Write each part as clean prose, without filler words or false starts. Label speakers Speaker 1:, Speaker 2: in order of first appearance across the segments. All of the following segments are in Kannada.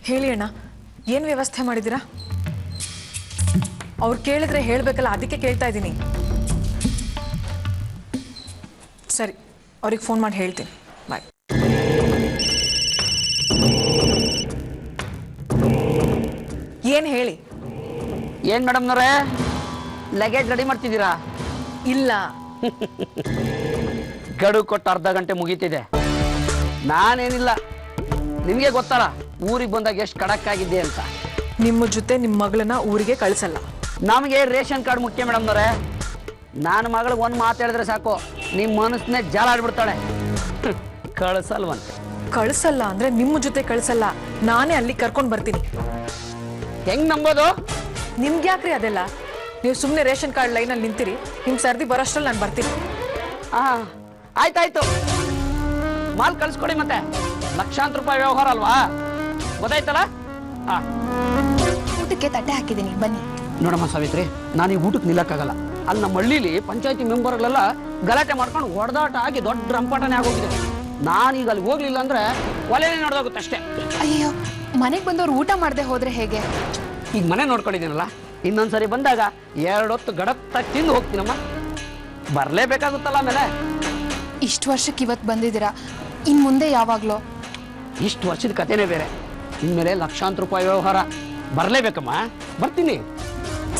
Speaker 1: ಹೇಳಿ ಅಣ್ಣ, ಏನು ವ್ಯವಸ್ಥೆ ಮಾಡಿದ್ದೀರಾ? ಅವ್ರು ಕೇಳಿದ್ರೆ ಹೇಳಬೇಕಲ್ಲ, ಅದಕ್ಕೆ ಕೇಳ್ತಾ ಇದ್ದೀನಿ. ಸರಿ, ಅವ್ರಿಗೆ ಫೋನ್ ಮಾಡಿ ಹೇಳ್ತೀನಿ. ಬಾಯ್. ಏನು ಹೇಳಿ?
Speaker 2: ಏನು ಮೇಡಮ್ನವರೇ, ಲಗೇಜ್ ರೆಡಿ ಮಾಡ್ತಿದ್ದೀರಾ?
Speaker 1: ಇಲ್ಲ,
Speaker 2: ಗಡುವು ಕೊಟ್ಟು ಅರ್ಧ ಗಂಟೆ ಮುಗೀತಿದೆ. ನಾನೇನಿಲ್ಲ, ನಿಮಗೆ ಗೊತ್ತಲ್ಲ ಊರಿಗೆ ಬಂದಾಗ ಎಷ್ಟು ಖಡಕ್ ಆಗಿದ್ದೆ ಅಂತ.
Speaker 1: ನಿಮ್ಮ ಜೊತೆ ನಿಮ್ಮ ಮಗಳನ್ನ ಊರಿಗೆ ಕಳಿಸಲ್ಲ.
Speaker 2: ನಮಗೆ ರೇಷನ್ ಕಾರ್ಡ್ ಮುಖ್ಯ ಮೇಡಮ್ನವರೇ. ನನ್ನ ಮಗಳಿಗೆ ಒಂದು ಮಾತು ಹೇಳಿದ್ರೆ ಸಾಕು, ನಿಮ್ಮ ಮನಸ್ಸನ್ನೇ ಜಾಲ ಆಡ್ಬಿಡ್ತಾಳೆ. ಕಳಿಸಲ್ವಂತೆ.
Speaker 1: ಕಳಿಸಲ್ಲ ಅಂದ್ರೆ ನಿಮ್ಮ ಜೊತೆ ಕಳಿಸಲ್ಲ, ನಾನೇ ಅಲ್ಲಿ ಕರ್ಕೊಂಡು ಬರ್ತೀನಿ.
Speaker 2: ಹೆಂಗ್ ನಂಬೋದು?
Speaker 1: ನಿಮ್ಗೆ ಯಾಕ್ರಿ ಅದೆಲ್ಲ? ನೀವು ಸುಮ್ಮನೆ ರೇಷನ್ ಕಾರ್ಡ್ ಲೈನಲ್ಲಿ ನಿಂತಿರಿ, ನಿಮ್ಮ ಸರ್ದಿ ಬರೋಷ್ಟ್ರಲ್ಲಿ ನಾನು ಬರ್ತೀನಿ.
Speaker 2: ಆಯ್ತಾಯ್ತು, ಮಾಲ್ ಕಳಿಸ್ಕೊಡಿ. ಮತ್ತೆ ಲಕ್ಷಾಂತರ ರೂಪಾಯಿ ವ್ಯವಹಾರ ಅಲ್ವಾ, ಗೊತ್ತಾಯ್ತಲ್ಲ?
Speaker 3: ಊಟಕ್ಕೆ ತಟ್ಟೆ ಹಾಕಿದ್ದೀನಿ, ಬನ್ನಿ.
Speaker 2: ನೋಡಮ್ಮ ಸಾವಿತ್ರಿ, ನಾನು ಈ ಊಟಕ್ಕೆ ನಿಲ್ಲಕ್ಕಾಗಲ್ಲ. ಅಲ್ಲಿ ನಮ್ಮ ಹಳ್ಳಿಲಿ ಪಂಚಾಯತಿ ಮೆಂಬರ್ಗಳೆಲ್ಲ ಗಲಾಟೆ ಮಾಡ್ಕೊಂಡು ಹೊಡೆದಾಟ ಆಗಿ ದೊಡ್ಡ ರಂಪಾಟನೆ ಆಗೋಗಿದೆ. ನಾನೀಗ ಅಲ್ಲಿ ಹೋಗ್ಲಿಲ್ಲ ಅಂದ್ರೆ ಒಲೆನೇ ನೋಡ್ದೋಗುತ್ತೆ ಅಷ್ಟೇ.
Speaker 3: ಅಯ್ಯೋ, ಮನೆಗೆ ಬಂದವ್ರು ಊಟ ಮಾಡದೆ ಹೋದ್ರೆ ಹೇಗೆ?
Speaker 2: ಈಗ ಮನೆ ನೋಡ್ಕೊಂಡಿದ್ದೀನಲ್ಲ, ಇನ್ನೊಂದ್ಸರಿ ಬಂದಾಗ 2 ಹೊತ್ತು ಗಡತ್ತ ತಿಂದು ಹೋಗ್ತೀನಮ್ಮ. ಬರ್ಲೇಬೇಕಾಗುತ್ತಲ್ಲ ಆಮೇಲೆ.
Speaker 3: ಇಷ್ಟು ವರ್ಷಕ್ಕೆ ಇವತ್ತು ಬಂದಿದ್ದೀರಾ, ಇನ್ ಮುಂದೆ ಯಾವಾಗ್ಲೋ?
Speaker 2: ಇಷ್ಟು ವರ್ಷದ ಕಥೆನೇ ಬೇರೆ, ಇನ್ಮೇಲೆ ಲಕ್ಷಾಂತರ ರೂಪಾಯಿ ವ್ಯವಹಾರ. ಬರ್ಲೇಬೇಕಮ್ಮ, ಬರ್ತೀನಿ.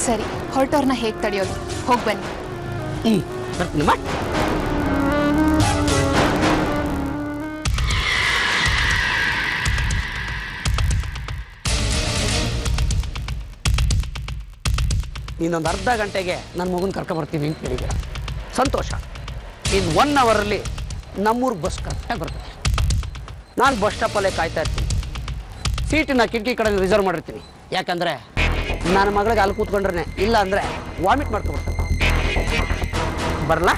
Speaker 3: ಸರಿ, ಹೊರಟವ್ರನ್ನ ಹೇಗೆ ತಡೆಯೋದು? ಹೋಗಿ ಬನ್ನಿ.
Speaker 2: ಬರ್ತೀನಮ್ಮ. ಇನ್ನೊಂದು ಅರ್ಧ ಗಂಟೆಗೆ ನನ್ನ ಮಗನ ಕರ್ಕೊಂಬರ್ತೀನಿ ಅಂತ ಹೇಳಿದ್ದೀರ, ಸಂತೋಷ. ಇನ್ನು 1 ಅವರಲ್ಲಿ ನಮ್ಮೂರು ಬಸ್ ಕರೆಕ್ಟಾಗಿ ಬರ್ತದೆ. ನಾನು ಬಸ್ ಸ್ಟಾಪಲ್ಲೇ ಕಾಯ್ತಾ ಇರ್ತೀನಿ. ಸೀಟಿನ ಕಿಟಕಿ ಕಡೆ ರಿಸರ್ವ್ ಮಾಡಿರ್ತೀನಿ. ಯಾಕಂದರೆ ನನ್ನ ಮಗಳಿಗೆ ಅಲ್ಲಿ ಕೂತ್ಕೊಂಡ್ರೆ, ಇಲ್ಲ ಅಂದರೆ ವಾಮಿಟ್ ಮಾಡ್ಕೊಬರ್ತಾನೆ. ಬರಲಾ?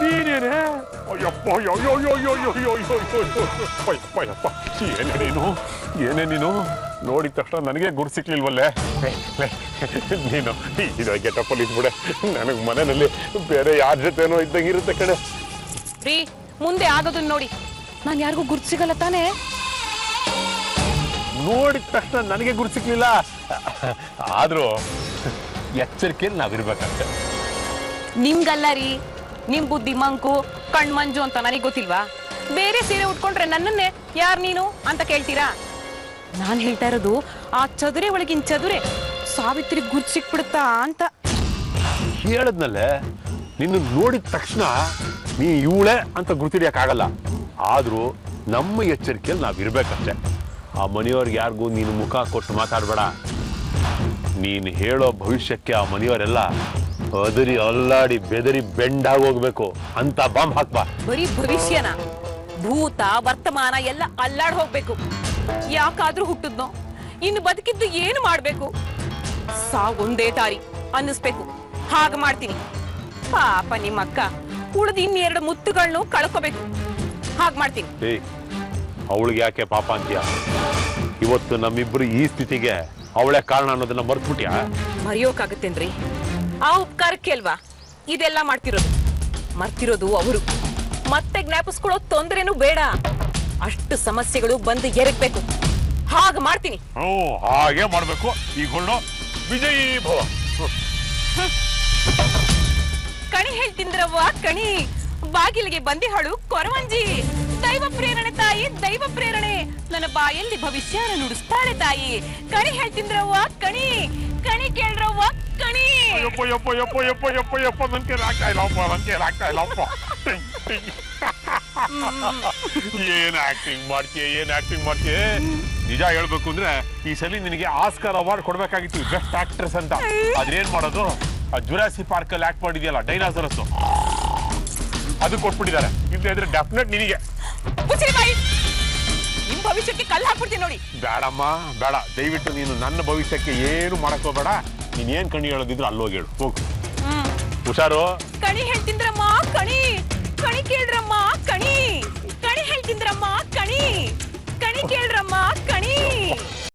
Speaker 4: ನೀನೇನೆ? ಅಯ್ಯಪ್ಪ, ಅಯ್ಯಪ್ಪ, ಏನೇ ನೀನು ನೋಡಿದ ತಕ್ಷಣ ನನಗೆ ಗುರು ಸಿಕ್ಲಿಲ್ವಲ್ಲೇ. ನೀನು ಇದು ಗೆಟಪ್ ಅಲ್ಲಿ ಇದ್ಬಿಡೆ, ನನಗೆ ಮನೆಯಲ್ಲಿ ಬೇರೆ ಯಾರ ಜೊತೆನೋ ಇದ್ದಂಗಿರುತ್ತೆ ಕಡೆ.
Speaker 5: ರೀ, ಮುಂದೆ ಆಗೋದನ್ನ ನೋಡಿ. ನಾನು ಯಾರಿಗೂ ಗುರ್ತು ಸಿಗಲ್ಲ ತಾನೇ?
Speaker 4: ನೋಡಿದ ತಕ್ಷಣ ನನಗೆ ಗುರು ಸಿಕ್ಲಿಲ್ಲ, ಆದ್ರೂ ಎಚ್ಚರಿಕೆಯಲ್ಲಿ ನಾವಿರ್ಬೇಕಂತೆ.
Speaker 5: ನಿಮ್ಗಲ್ಲ ರೀ, ನಿಮ್ ಬುದ್ಧಿ ಮಂಕು, ಕಣ್ ಮಂಜು ಅಂತ ನನಗೆ ಗೊತ್ತಿಲ್ವಾ? ಬೇರೆ ಸೀರೆ ಉಟ್ಕೊಂಡ್ರೆ ನನ್ನನ್ನೇ ಯಾರ್ ನೀನು ಅಂತ ಕೇಳ್ತೀರಾ? ನಾನ್ ಹೇಳ್ತಾ ಇರೋದು ಆ ಚದುರೆ ಒಳಗಿನ ಚದುರೆ ಸಾವಿತ್ರಿ ಗುರ್ತು ಸಿಕ್ಬಿಡುತ್ತಾ ಅಂತ.
Speaker 4: ಹೇಳದ್ನಲ್ಲೇ, ನಿನ್ನ ನೋಡಿದ ತಕ್ಷಣ ನೀ ಇವಳೆ ಅಂತ ಗುರ್ತಿಡಿಯಕ್ಕಾಗಲ್ಲ. ಆದ್ರೂ ನಮ್ಮ ಎಚ್ಚರಿಕೆಯಲ್ಲಿ ನಾವಿರ್ಬೇಕಷ್ಟೆ. ಆ ಮನೆಯವ್ರಿಗೆ ಯಾರಿಗೂ ನೀನು ಮುಖ ಕೊಟ್ಟು ಮಾತಾಡಬೇಡ. ನೀನು ಹೇಳೋ ಭವಿಷ್ಯಕ್ಕೆ ಆ ಮನೆಯವರೆಲ್ಲ ಅದರಿ ಅಲ್ಲಾಡಿ ಬೆದರಿ ಬೆಂಡಾಗಿ ಹೋಗ್ಬೇಕು ಅಂತ ಬಾಂಬ್ ಹಾಕ್ಬಾ.
Speaker 5: ಬರೀ ಭವಿಷ್ಯನ, ಭೂತ ವರ್ತಮಾನ ಎಲ್ಲ ಅಲ್ಲಾಡ್ ಹೋಗ್ಬೇಕು. ಯಾಕಾದ್ರೂ ಹುಟ್ಟದ್ನೋ, ಇನ್ನು ಬದುಕಿದ್ದು ಏನು ಮಾಡ್ಬೇಕು? ಸಾವೊಂದೇ ದಾರಿ ಅನ್ನಿಸ್ಬೇಕು. ಹಾಗ ಮಾಡ್ತೀನಿ. ಪಾಪ ನಿಮ್ಮಕ್ಕ ಉಳಿದ ಇನ್ನೆರಡು ಮುತ್ತುಗಳನ್ನು ಕಳ್ಕೋಬೇಕು. ಹಾಗ ಮಾಡ್ತೀನಿ.
Speaker 4: ಅವಳಿಗೆ ಯಾಕೆ ಪಾಪ ಅಂತೀಯ? ಇವತ್ತು ನಮ್ಮಿಬ್ರು ಈ ಸ್ಥಿತಿಗೆ ಅವಳೇ ಕಾರಣ ಅನ್ನೋದನ್ನ ಮರ್ತ್ಬಿಟ್ಯಾ?
Speaker 5: ಮರೆಯೋಕಾಗತ್ತೇನ್ರಿ? ಆ ಉಪಕಾರಕ್ಕೆ ಅಲ್ವಾ ಇದೆಲ್ಲ ಮಾಡ್ತಿರೋದು. ಮರ್ತಿರೋದು ಅವರು. ಮತ್ತೆ ಜ್ಞಾಪಿಸ್ಕೊಳ್ಳೋ ತೊಂದ್ರೆನೂ ಬೇಡ. ಅಷ್ಟು ಸಮಸ್ಯೆಗಳು ಬಂದು ಎರಗಬೇಕು. ಹಾಗ ಮಾಡ್ತೀನಿ.
Speaker 4: ಹಾಗೆ ಮಾಡ್ಬೇಕು. ಈಗ ಹೊರಡೋ. ವಿಜಯೀ ಭವ.
Speaker 5: ಕಣಿ ಹೇಳ್ತಿಂದ್ರವ್ವ, ಕಣಿ. ಬಾಗಿಲಿಗೆ ಬಂದಿಹಳು ಕೊರವಂಜಿ. ದೈವ ಪ್ರೇರಣೆ ತಾಯಿ, ದೈವ ಪ್ರೇರಣೆ. ನನ್ನ ಬಾಯಲ್ಲಿ ಭವಿಷ್ಯನ ನುಡಿಸ್ತಾಳೆ ತಾಯಿ. ಕಣಿ ಹೇಳ್ತಿಂದ್ರವ್ವ ಕಣಿ, ಕಣಿ ಕೇಳ್ರವ್ವ ಕಣಿ.
Speaker 4: ಯಪ್ಪ ಯಪ್ಪ ಯಪ್ಪ ಯಪ್ಪ ಯಪ್ಪ ಯಪ್ಪ ನನ್ ಕೈಲಿ ಆಗ್ತಾ ಇಲ್ಲಪ್ಪ, ನನ್ ಕೈಲಿ ಆಗ್ತಾ ಇಲ್ಲಪ್ಪ. ಏನ್ ಆಕ್ಟಿಂಗ್ ಮಾಡ್ತೀಯ, ಏನ್ ಆಕ್ಟಿಂಗ್ ಮಾಡ್ತೀಯ? ನಿಜ ಹೇಳ್ಬೇಕು ಅಂದ್ರೆ ಈ ಸಲ ನಿನಗೆ ಆಸ್ಕರ್ ಅವಾರ್ಡ್ ಕೊಡ್ಬೇಕಾಗಿತ್ತು, ಬೆಸ್ಟ್ ಆಕ್ಟ್ರೆಸ್ ಅಂತ. ಅದ್ರೇನ್ ಮಾಡೋದು, ಆ ಜುರಾಸಿ ಪಾರ್ಕ್ ಅಲ್ಲಿ ಆಕ್ಟ್ ಮಾಡಿದ್ಯಲ್ಲ ಡೈನಾಸರಸ್, ಅದು ಕೊಟ್ಬಿಟ್ಟಿದ್ದಾರೆ. ಇದ್ರೆ ಡೆಫಿನೆಟ್ ನಿನಗೆ.
Speaker 5: ನಿಮ್ ಭವಿಷ್ಯಕ್ಕೆ ಕಲ್ಲು ಹಾಕ್ಬಿಡ್ತೀನಿ ನೋಡಿ.
Speaker 4: ಬೇಡಮ್ಮ ಬೇಡ, ದಯವಿಟ್ಟು ನೀನು ನನ್ನ ಭವಿಷ್ಯಕ್ಕೆ ಏನು ಮಾಡಕ್ ಹೋಗ್ಬೇಡ. ನೀನ್ ಏನ್ ಕಣಿ ಹೇಳೋದಿದ್ರು ಅಲ್ಲೋಗಿ ಹೇಳು, ಹೋಗು. ಹುಷಾರು.
Speaker 5: ಕಣಿ ಹೇಳ್ತಿಂದ್ರಮ್ಮ ಕಣಿ, ಕಣಿ ಕೇಳ್ರಮ್ಮ ಕಣಿ, ಕಣಿ ಹೇಳ್ತಿಂದ್ರಮ್ಮ ಕಣಿ, ಕಣಿ ಕೇಳ್ರಮ್ಮ ಕಣಿ.